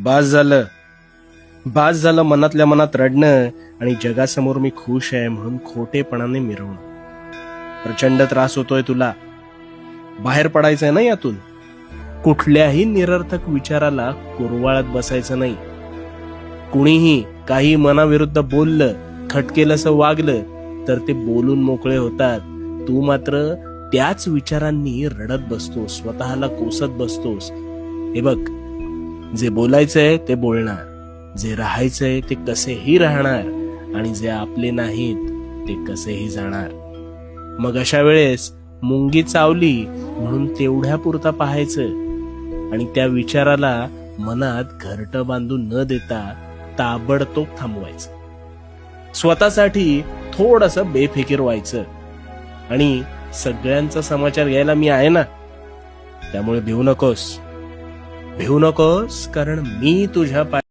बास झालं. बास झालं मनातल्या मनात रडणं आणि जगासमोर मी खुश आहे म्हणून खोटेपणाने मिरवणं. प्रचंड त्रास होतोय तुला. बाहेर पडायचंय ना यातून. कुठल्याही निरर्थक विचाराला कुरवाळत बसायचं नाही. कुणीही काही मनाविरुद्ध बोललं, खटकेलंसं वागलं तर ते बोलून मोकळे होतात. तू मात्र त्याच विचारांनी रडत बसतोस, स्वतःला कोसत बसतोस. हे बघ, जे बोलायचंय ते बोलणार, जे राहायचंय ते कसेही राहणार आणि जे आपले नाहीत ते कसेही जाणार. मग अशा वेळेस मुंगी चावली म्हणून तेवढ्या पुरता पाहायचं आणि त्या विचाराला मनात घरटं बांधून न देता ताबडतोब थांबवायचं. स्वतःसाठी थोडंसं बेफिकीर व्हायचं. आणि सगळ्यांचा समाचार घ्यायला मी आहे ना, त्यामुळे भिवू नकोस, कारण मी तुझ्या